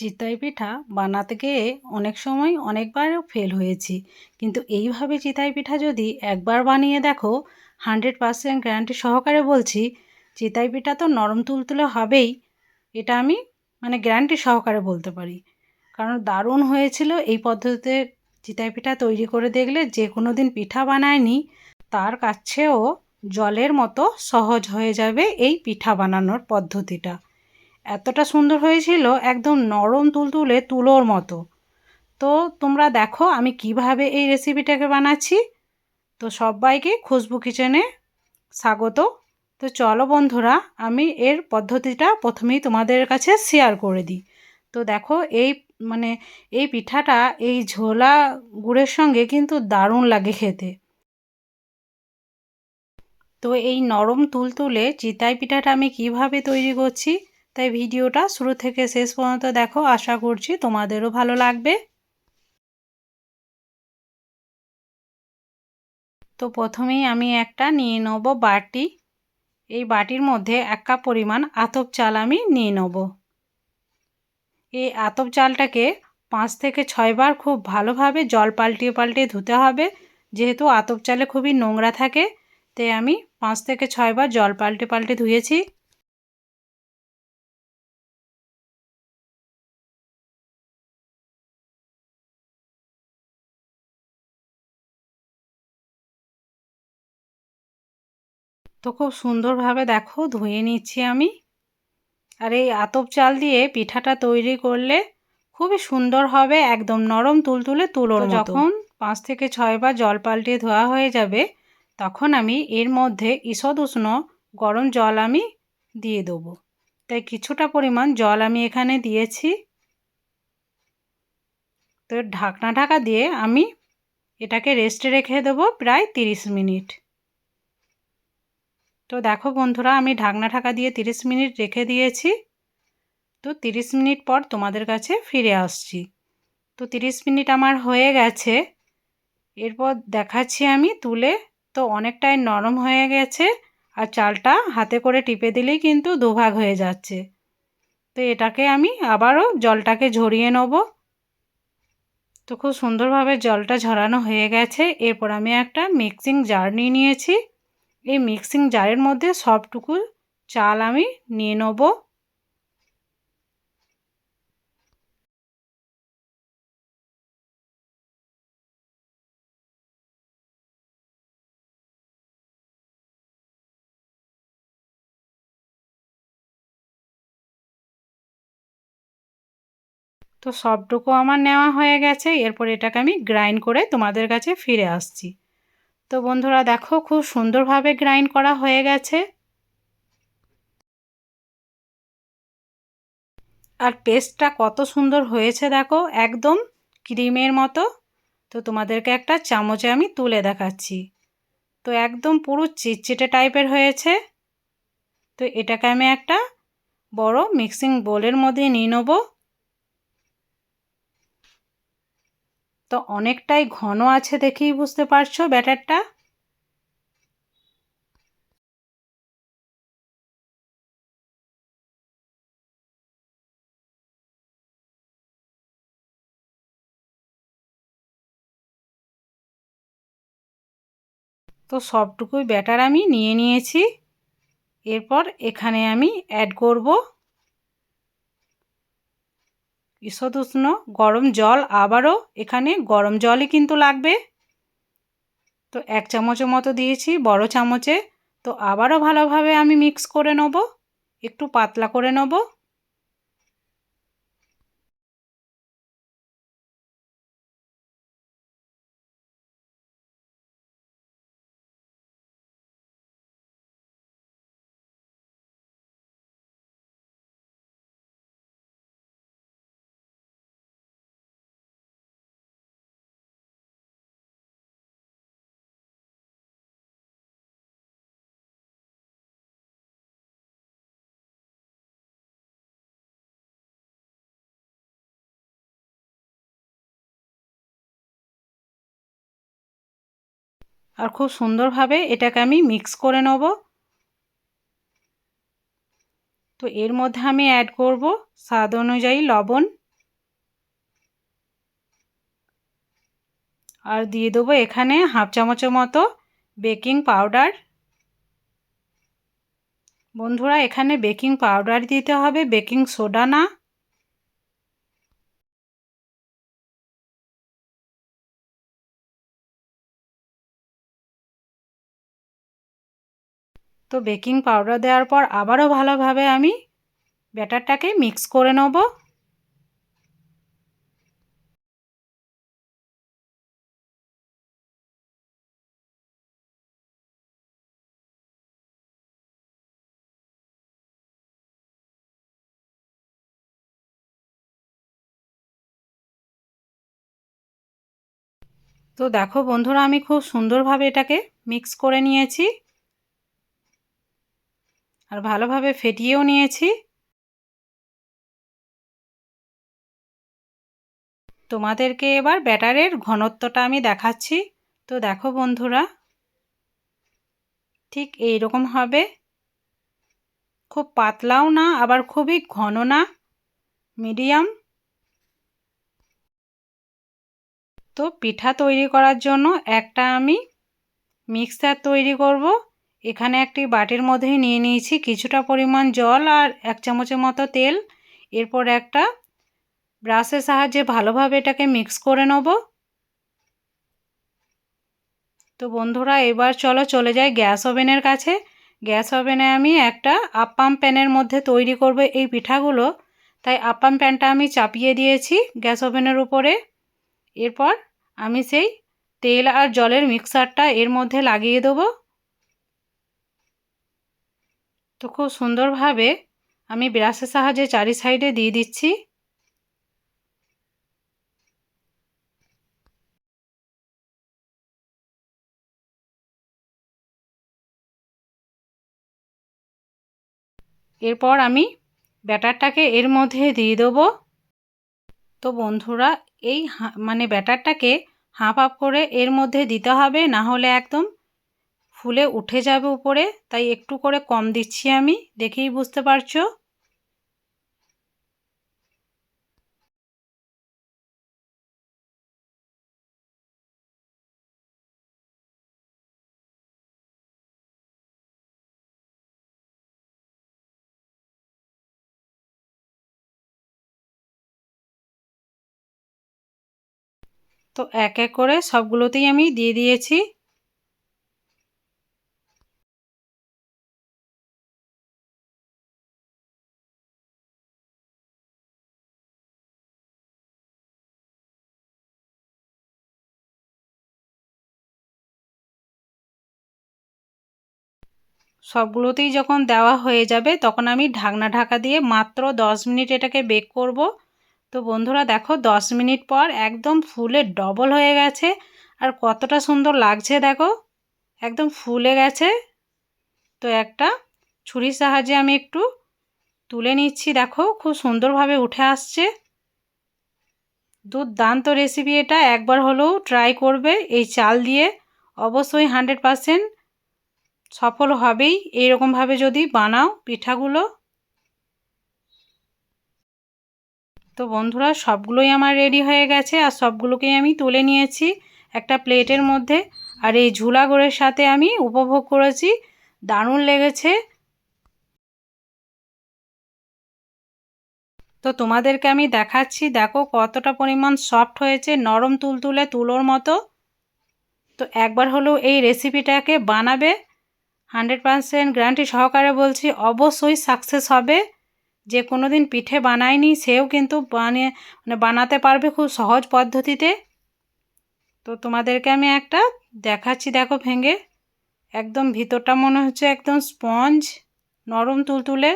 চিতই পিঠা বানাতে গিয়ে অনেক সময় অনেকবারও ফেল হয়েছি, কিন্তু এইভাবে চিতই পিঠা যদি একবার বানিয়ে দেখো, 100% গ্যারান্টি সহকারে বলছি, চিতই পিঠা তো নরম তুলতুলে হবেই। এটা আমি গ্যারান্টি সহকারে বলতে পারি, কারণ দারুণ হয়েছিল। এই পদ্ধতিতে চিতই পিঠা তৈরি করে দেখলে যে কোনো দিন পিঠা বানায়নি তার কাছেও জলের মতো সহজ হয়ে যাবে এই পিঠা বানানোর পদ্ধতিটা। এতটা সুন্দর হয়েছিল, একদম নরম তুলতুলে তুলোর মতো। তো তোমরা দেখো আমি কিভাবে এই রেসিপিটাকে বানাচ্ছি। তো সবাইকে খুশবু কিচেনে স্বাগত। তো চলো বন্ধুরা, আমি এর পদ্ধতিটা প্রথমেই তোমাদের কাছে শেয়ার করে দিই। তো দেখো এই মানে এই পিঠাটা এই ঝোলা গুড়ের সঙ্গে কিন্তু দারুণ লাগে খেতে। তো এই নরম তুলতুলে চিতই পিঠাটা আমি কিভাবে তৈরি করছি, তাই ভিডিওটা শুরু থেকে শেষ পর্যন্ত দেখো, আশা করছি তোমাদেরও ভালো লাগবে। তো প্রথমেই আমি একটা নিয়ে নেব বাটি। এই বাটির মধ্যে 1 কাপ পরিমাণ আতপ চাল আমি নিয়ে নেব। এই আতপ চালটাকে 5 থেকে 6 বার খুব ভালোভাবে জল পাল্টিয়ে পাল্টিয়ে ধুতে হবে। যেহেতু আতপ চালে খুবই নোংরা থাকে, তাই আমি 5 থেকে 6 বার জল পাল্টে পাল্টে ধুয়েছি। তো খুব সুন্দরভাবে দেখো ধুয়ে নিচ্ছি আমি। আর এই আতপ চাল দিয়ে পিঠাটা তৈরি করলে খুবই সুন্দর হবে, একদম নরম তুলতুলে তুলোর মতো। যখন 5 থেকে 6 বার জল পাল্টিয়ে ধোয়া হয়ে যাবে, তখন আমি এর মধ্যে ঈষৎ উষ্ণ গরম জল আমি দিয়ে দেবো। তাই কিছুটা পরিমাণ জল আমি এখানে দিয়েছি। তো ঢাকা দিয়ে আমি এটাকে রেস্টে রেখে দেবো প্রায় 30 মিনিট। তো দেখো বন্ধুরা, আমি ঢাকা দিয়ে 30 মিনিট রেখে দিয়েছি। তো 30 মিনিট পর তোমাদের কাছে ফিরে আসছি। তো 30 মিনিট আমার হয়ে গেছে। এরপর দেখাচ্ছি আমি তুলে। তো অনেকটাই নরম হয়ে গেছে, আর চালটা হাতে করে টিপে দিলেই কিন্তু দুভাগ হয়ে যাচ্ছে। তো এটাকে আমি আবারও জলটাকে ঝরিয়ে নেব। তো খুব সুন্দরভাবে জলটা ঝরানো হয়ে গেছে। এরপর আমি একটা মিক্সিং জার নিয়ে নিয়েছি। এই মিক্সিং জারের মধ্যে সবটুকু চাল আমি নিয়ে নেব। তো সবটুকু আমার নেওয়া হয়ে গেছে। এরপর এটাকে আমি গ্রাইন্ড করে তোমাদের কাছে ফিরে আসছি। তো বন্ধুরা দেখো, খুব সুন্দরভাবে গ্রাইন্ড করা হয়ে গেছে। আর পেস্টটা কত সুন্দর হয়েছে দেখো, একদম ক্রিমের মতো। তো তোমাদেরকে একটা চামচে আমি তুলে দেখাচ্ছি। তো একদম পুরো চিটচিটে টাইপের হয়েছে। তো এটাকে আমি একটা বড় মিক্সিং বোলের মধ্যে নিয়ে নেব। তো অনেকটাই ঘন আছে, দেখেই বুঝতে পারছো ব্যাটারটা। তো সবটুকুই ব্যাটার আমি নিয়ে নিয়েছি। এরপর এখানে আমি অ্যাড করব ঈষৎ উষ্ণ গরম জল। আবারও এখানে গরম জলই কিন্তু লাগবে। তো 1 চামচের মতো দিয়েছি বড় চামচে। তো আবারও ভালোভাবে আমি মিক্স করে নেব, একটু পাতলা করে নেব। আর খুব সুন্দরভাবে এটাকে আমি মিক্স করে নেব। তো এর মধ্যে আমি অ্যাড করব স্বাদ অনুযায়ী লবণ। আর দিয়ে দেবো এখানে হাফ চামচের মতো বেকিং পাউডার। বন্ধুরা এখানে বেকিং পাউডার দিতে হবে, বেকিং সোডা না। তো বেকিং পাউডার দেওয়ার পর আবারও ভালোভাবে আমি ব্যাটারটাকে মিক্স করে নেব। তো দেখো বন্ধুরা আমি খুব সুন্দরভাবে এটাকে মিক্স করে নিয়েছি আর ভালোভাবে ফেটিয়েও নিয়েছি। তোমাদেরকে এবার ব্যাটারের ঘনত্বটা আমি দেখাচ্ছি। তো দেখো বন্ধুরা ঠিক এই রকম হবে, খুব পাতলাও না আবার খুবই ঘন না, মিডিয়াম। তো পিঠা তৈরি করার জন্য একটা আমি মিক্সচার তৈরি করব। এখানে একটি বাটির মধ্যে নিয়ে নিয়েছি কিছুটা পরিমাণ জল আর 1 চামচের মতো তেল। এরপর একটা ব্রাশের সাহায্যে ভালোভাবে এটাকে মিক্স করে নেব। তো বন্ধুরা এবার চলে যাই গ্যাস ওভেনের কাছে। গ্যাস ওভেনে আমি একটা আপ্পাম প্যানের মধ্যে তৈরি করব এই পিঠাগুলো, তাই আপ্পাম প্যানটা আমি চাপিয়ে দিয়েছি গ্যাস ওভেনের উপরে। এরপর আমি সেই তেল আর জলের মিক্সারটা এর মধ্যে লাগিয়ে দেবো। তো খুব সুন্দরভাবে আমি ব্রাশের সাহায্যে চারি সাইডে দিয়ে দিচ্ছি। এরপর আমি ব্যাটারটাকে এর মধ্যে দিয়ে দেবো। তো বন্ধুরা এই মানে ব্যাটারটাকে হাফ হাফ করে এর মধ্যে দিতে হবে, না হলে একদম ফুলে উঠে যাবে উপরে, তাই একটু করে কম দিচ্ছি আমি, দেখেই বুঝতে পারছো। তো এক এক করে সবগুলোতেই আমি দিয়ে দিয়েছি। সবগুলোতেই যখন দেওয়া হয়ে যাবে তখন আমি ঢাকা দিয়ে মাত্র 10 মিনিট এটাকে বেক করব। তো বন্ধুরা দেখো 10 মিনিট পর একদম ফুলে ডবল হয়ে গেছে আর কতটা সুন্দর লাগছে দেখো, একদম ফুলে গেছে। তো একটা ছুরির সাহায্যে আমি একটু তুলে নিচ্ছি, দেখো খুব সুন্দরভাবে উঠে আসছে। দুর্দান্ত রেসিপি এটা, একবার হলেও ট্রাই করবে এই চাল দিয়ে, অবশ্যই 100% সফল হবেই এইরকমভাবে যদি বানাও পিঠাগুলো। তো বন্ধুরা সবগুলোই আমার রেডি হয়ে গেছে আর সবগুলোকেই আমি তুলে নিয়েছি একটা প্লেটের মধ্যে। আর এই ঝুলা গুড়ের সাথে আমি উপভোগ করেছি, দারুণ লেগেছে। তো তোমাদেরকে আমি দেখাচ্ছি, দেখো কতটা পরিমাণ সফট হয়েছে, নরম তুলতুলে তুলোর মতো। তো একবার হলেও এই রেসিপিটাকে বানাবে, 100% গ্যারান্টি সহকারে বলছি অবশ্যই সাকসেস হবে। যে কোনো দিন পিঠে বানায়নি সেও কিন্তু বানাতে পারবে খুব সহজ পদ্ধতিতে। তো তোমাদেরকে আমি একটা দেখাচ্ছি, দেখো ভেঙে, একদম ভিতরটা মনে হচ্ছে একদম স্পঞ্জ, নরম তুলতুলে,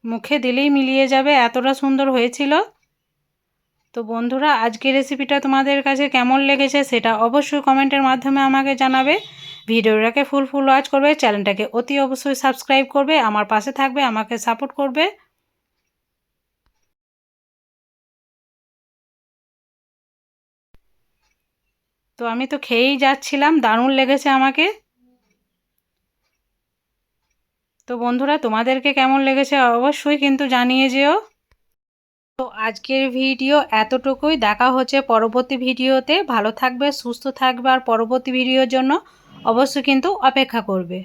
মুখে দিলেই মিলিয়ে যাবে, এতটা সুন্দর হয়েছিল। তো বন্ধুরা আজকের রেসিপিটা তোমাদের কাছে কেমন লেগেছে সেটা অবশ্যই কমেন্টের মাধ্যমে আমাকে জানাবে। ভিডিওটাকে ফুল ওয়াচ করবে, চ্যানেলটাকে অতি অবশ্যই সাবস্ক্রাইব করবে, আমার পাশে থাকবে, আমাকে সাপোর্ট করবে। তো আমি তো খেয়েই যাচ্ছিলাম, দারুণ লেগেছে আমাকে। তো বন্ধুরা তোমাদেরকে কেমন লেগেছে অবশ্যই কিন্তু জানিয়ে যেও। তো আজকের ভিডিও এতটুকুই। দেখা হচ্ছে পরবর্তী ভিডিওতে। ভালো থাকবে, সুস্থ থাকবে আর পরবর্তী ভিডিওর জন্য অবশ্যই কিন্তু অপেক্ষা করবে।